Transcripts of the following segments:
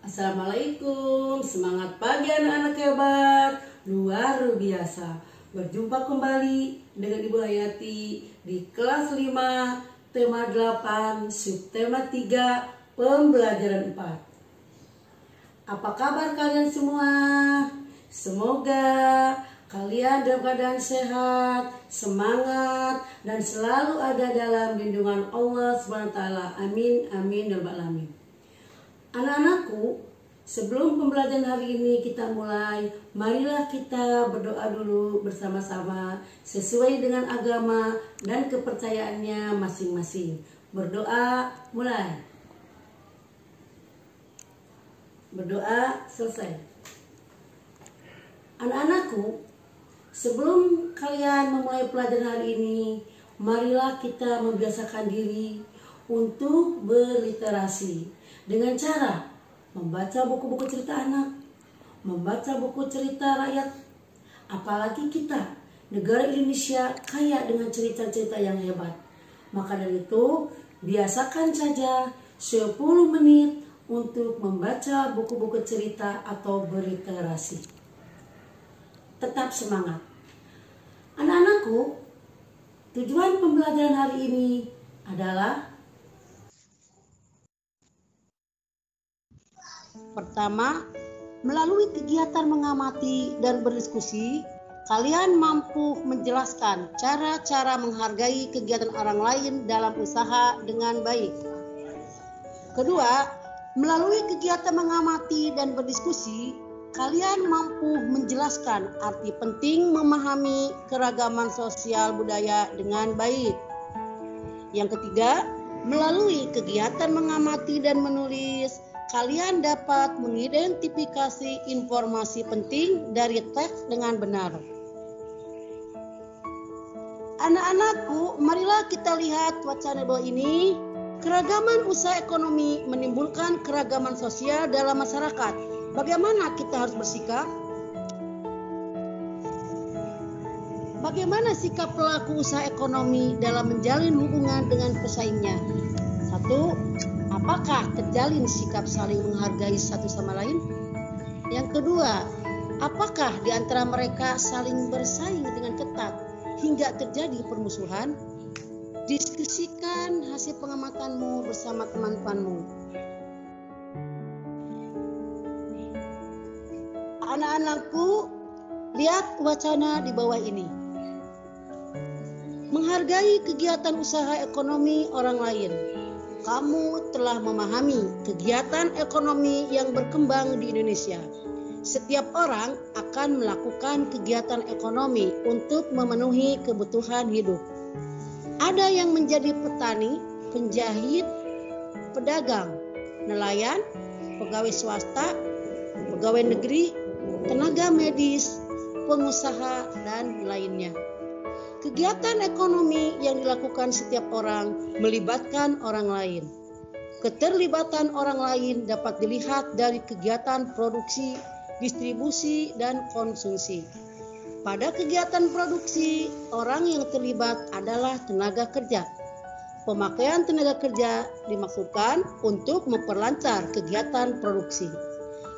Assalamualaikum, semangat pagi anak-anak hebat, luar biasa. Berjumpa kembali dengan Ibu Hayati di kelas 5, tema 8, subtema 3, pembelajaran 4. Apa kabar kalian semua? Semoga kalian dalam keadaan sehat, semangat, dan selalu ada dalam lindungan Allah SWT. Amin, amin, ya rabbal alamin. Anak-anakku, sebelum pembelajaran hari ini kita mulai, marilah kita berdoa dulu bersama-sama sesuai dengan agama dan kepercayaannya masing-masing. Berdoa mulai. Berdoa selesai. Anak-anakku, sebelum kalian memulai pelajaran hari ini, marilah kita membiasakan diri untuk berliterasi dengan cara membaca buku-buku cerita anak, membaca buku cerita rakyat. Apalagi kita, negara Indonesia kaya dengan cerita-cerita yang hebat. Maka dari itu, biasakan saja 10 menit untuk membaca buku-buku cerita atau berliterasi. Tetap semangat. Anak-anakku, tujuan pembelajaran hari ini adalah: pertama, melalui kegiatan mengamati dan berdiskusi, kalian mampu menjelaskan cara-cara menghargai kegiatan orang lain dalam usaha dengan baik. Kedua, melalui kegiatan mengamati dan berdiskusi, kalian mampu menjelaskan arti penting memahami keragaman sosial budaya dengan baik. Yang ketiga, melalui kegiatan mengamati dan menulis, kalian dapat mengidentifikasi informasi penting dari teks dengan benar. Anak-anakku, marilah kita lihat wacana bawah ini. Keragaman usaha ekonomi menimbulkan keragaman sosial dalam masyarakat. Bagaimana kita harus bersikap? Bagaimana sikap pelaku usaha ekonomi dalam menjalin hubungan dengan pesaingnya? 1. Apakah terjalin sikap saling menghargai satu sama lain? Yang kedua, apakah di antara mereka saling bersaing dengan ketat hingga terjadi permusuhan? Diskusikan hasil pengamatanmu bersama teman-temanmu. Anak-anakku, lihat wacana di bawah ini. Menghargai kegiatan usaha ekonomi orang lain. Kamu telah memahami kegiatan ekonomi yang berkembang di Indonesia. Setiap orang akan melakukan kegiatan ekonomi untuk memenuhi kebutuhan hidup. Ada yang menjadi petani, penjahit, pedagang, nelayan, pegawai swasta, pegawai negeri, tenaga medis, pengusaha, dan lainnya. Kegiatan ekonomi yang dilakukan setiap orang melibatkan orang lain. Keterlibatan orang lain dapat dilihat dari kegiatan produksi, distribusi, dan konsumsi. Pada kegiatan produksi, orang yang terlibat adalah tenaga kerja. Pemakaian tenaga kerja dimaksudkan untuk memperlancar kegiatan produksi.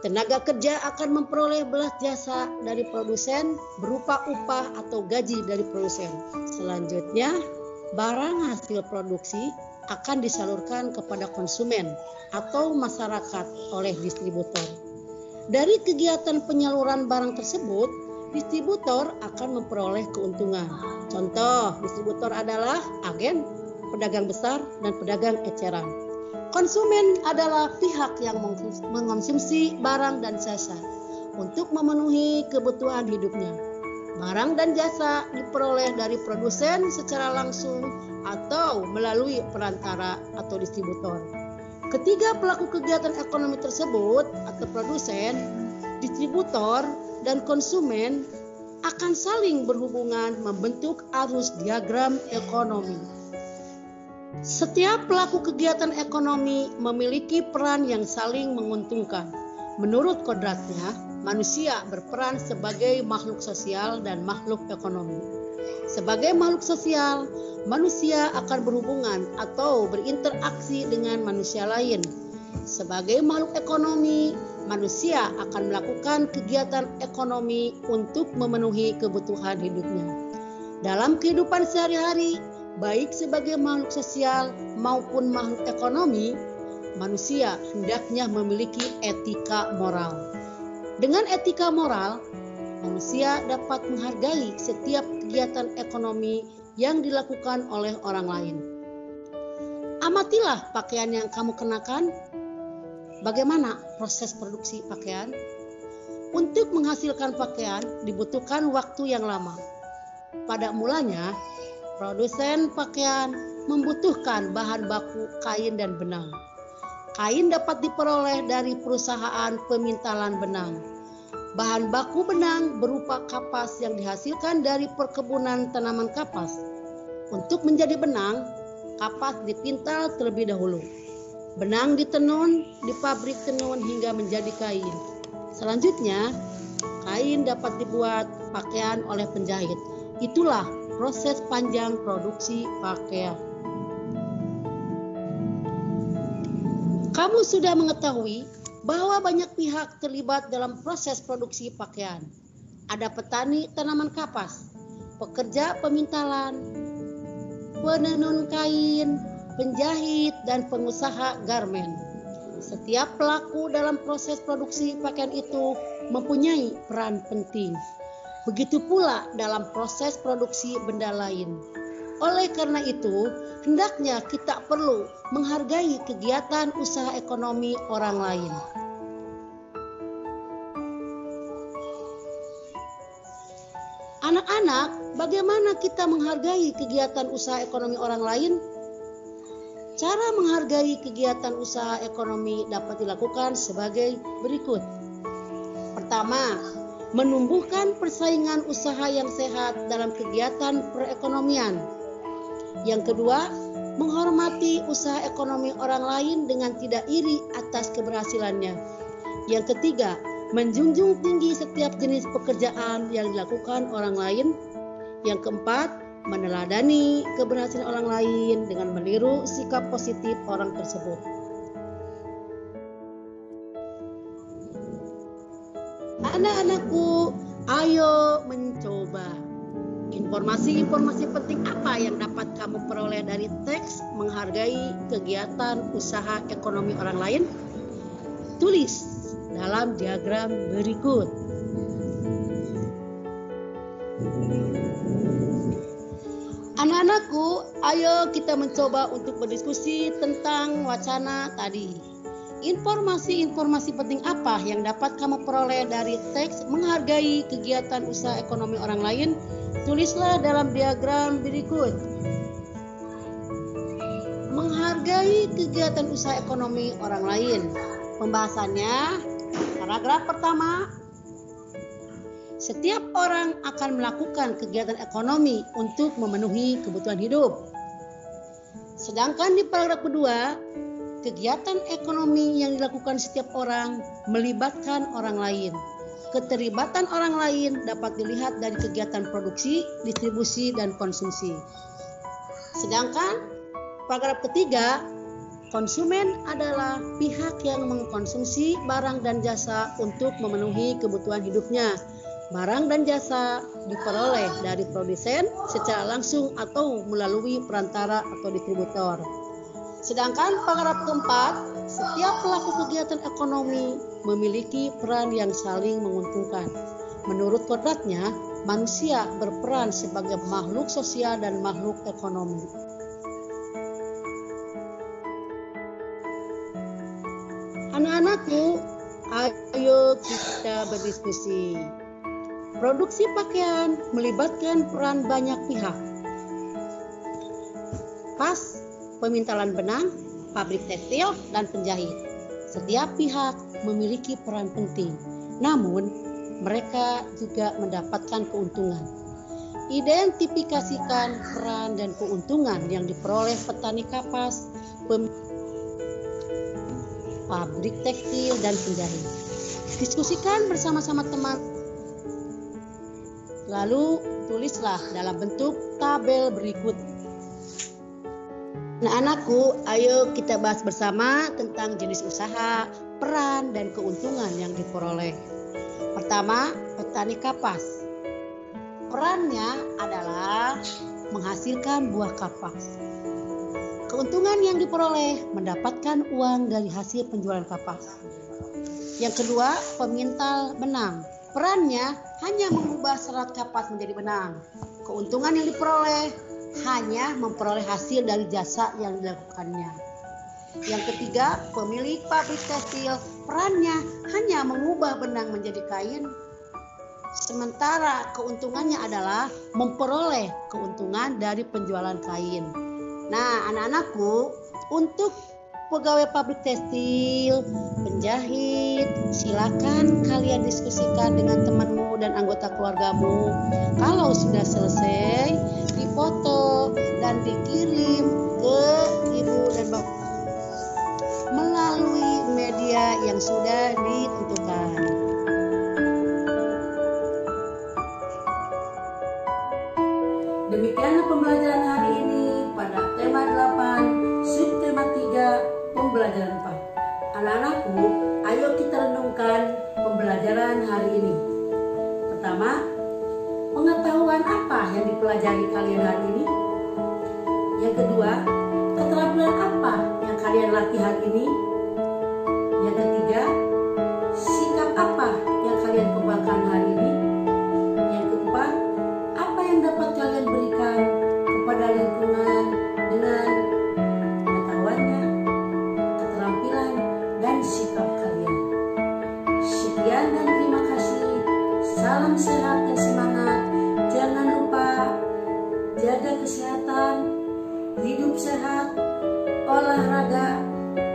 Tenaga kerja akan memperoleh belas jasa dari produsen berupa upah atau gaji dari produsen. Selanjutnya, barang hasil produksi akan disalurkan kepada konsumen atau masyarakat oleh distributor. Dari kegiatan penyaluran barang tersebut, distributor akan memperoleh keuntungan. Contoh, distributor adalah agen, pedagang besar, dan pedagang eceran. Konsumen adalah pihak yang mengkonsumsi barang dan jasa untuk memenuhi kebutuhan hidupnya. Barang dan jasa diperoleh dari produsen secara langsung atau melalui perantara atau distributor. Ketiga pelaku kegiatan ekonomi tersebut atau produsen, distributor, dan konsumen akan saling berhubungan membentuk arus diagram ekonomi. Setiap pelaku kegiatan ekonomi memiliki peran yang saling menguntungkan. Menurut kodratnya, manusia berperan sebagai makhluk sosial dan makhluk ekonomi. Sebagai makhluk sosial, manusia akan berhubungan atau berinteraksi dengan manusia lain. Sebagai makhluk ekonomi, manusia akan melakukan kegiatan ekonomi untuk memenuhi kebutuhan hidupnya. Dalam kehidupan sehari-hari, baik sebagai makhluk sosial maupun makhluk ekonomi, manusia hendaknya memiliki etika moral. Dengan etika moral, manusia dapat menghargai setiap kegiatan ekonomi yang dilakukan oleh orang lain. Amatilah pakaian yang kamu kenakan. Bagaimana proses produksi pakaian? Untuk menghasilkan pakaian dibutuhkan waktu yang lama. Pada mulanya, produsen pakaian membutuhkan bahan baku kain dan benang. Kain dapat diperoleh dari perusahaan pemintalan benang. Bahan baku benang berupa kapas yang dihasilkan dari perkebunan tanaman kapas. Untuk menjadi benang, kapas dipintal terlebih dahulu. Benang ditenun di pabrik tenun hingga menjadi kain. Selanjutnya, kain dapat dibuat pakaian oleh penjahit. Itulah proses panjang produksi pakaian. Kamu sudah mengetahui bahwa banyak pihak terlibat dalam proses produksi pakaian. Ada petani tanaman kapas, pekerja pemintalan, penenun kain, penjahit, dan pengusaha garmen. Setiap pelaku dalam proses produksi pakaian itu mempunyai peran penting. Begitu pula dalam proses produksi benda lain. Oleh karena itu, hendaknya kita perlu menghargai kegiatan usaha ekonomi orang lain. Anak-anak, bagaimana kita menghargai kegiatan usaha ekonomi orang lain? Cara menghargai kegiatan usaha ekonomi dapat dilakukan sebagai berikut. Pertama, menumbuhkan persaingan usaha yang sehat dalam kegiatan perekonomian. Yang kedua, menghormati usaha ekonomi orang lain dengan tidak iri atas keberhasilannya. Yang ketiga, menjunjung tinggi setiap jenis pekerjaan yang dilakukan orang lain. Yang keempat, meneladani keberhasilan orang lain dengan meniru sikap positif orang tersebut. Anak-anakku, ayo mencoba. Informasi-informasi penting apa yang dapat kamu peroleh dari teks menghargai kegiatan usaha ekonomi orang lain? Tulis dalam diagram berikut. Anak-anakku, ayo kita mencoba untuk berdiskusi tentang wacana tadi. Informasi-informasi penting apa yang dapat kamu peroleh dari teks menghargai kegiatan usaha ekonomi orang lain? Tulislah dalam diagram berikut. Menghargai kegiatan usaha ekonomi orang lain. Pembahasannya, paragraf pertama. Setiap orang akan melakukan kegiatan ekonomi untuk memenuhi kebutuhan hidup. Sedangkan di paragraf kedua, kegiatan ekonomi yang dilakukan setiap orang melibatkan orang lain. Keterlibatan orang lain dapat dilihat dari kegiatan produksi, distribusi, dan konsumsi. Sedangkan paragraf ketiga, konsumen adalah pihak yang mengkonsumsi barang dan jasa untuk memenuhi kebutuhan hidupnya. Barang dan jasa diperoleh dari produsen secara langsung atau melalui perantara atau distributor. Sedangkan paragraf keempat, setiap pelaku kegiatan ekonomi memiliki peran yang saling menguntungkan. Menurut kodratnya, manusia berperan sebagai makhluk sosial dan makhluk ekonomi. Anak-anakku, ayo kita berdiskusi. Produksi pakaian melibatkan peran banyak pihak. Pas, pemintalan benang, pabrik tekstil, dan penjahit. Setiap pihak memiliki peran penting, namun mereka juga mendapatkan keuntungan. Identifikasikan peran dan keuntungan yang diperoleh petani kapas, pabrik tekstil, dan penjahit. Diskusikan bersama-sama teman. Lalu tulislah dalam bentuk tabel berikut. Anak-anakku, ayo kita bahas bersama tentang jenis usaha, peran, dan keuntungan yang diperoleh. Pertama, petani kapas. Perannya adalah menghasilkan buah kapas. Keuntungan yang diperoleh mendapatkan uang dari hasil penjualan kapas. Yang kedua, pemintal benang. Perannya hanya mengubah serat kapas menjadi benang. Keuntungan yang diperoleh hanya memperoleh hasil dari jasa yang dilakukannya. Yang ketiga, pemilik pabrik tekstil. Perannya hanya mengubah benang menjadi kain. Sementara keuntungannya adalah memperoleh keuntungan dari penjualan kain. Nah, anak-anakku, untuk pegawai pabrik tekstil, penjahit, silakan kalian diskusikan dengan temanmu dan anggota keluargamu. Kalau sudah selesai, difoto dan dikirim ke ibu dan bapak melalui media yang sudah ditentukan. Demikianlah pembelajaran hari ini pada tema 8, subtema 3, pembelajaran 4. Anak-anakku, ayo kita renungkan pembelajaran hari ini. Pertama, pengetahuan apa yang dipelajari kalian hari ini? Yang kedua, keterampilan apa yang kalian latih hari ini? Yang ketiga, sikap apa yang kalian kembangkan hari ini? Yang keempat, apa yang dapat kalian berikan kepada lingkungan dengan pengetahuannya, keterampilan, dan sikap kalian. Sekian dan terima kasih. Salam sehat dan semangat. Jangan lupa jaga kesehatan, hidup sehat, olahraga.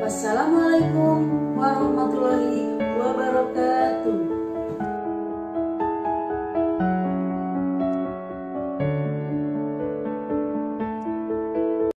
Wassalamualaikum warahmatullahi wabarakatuh.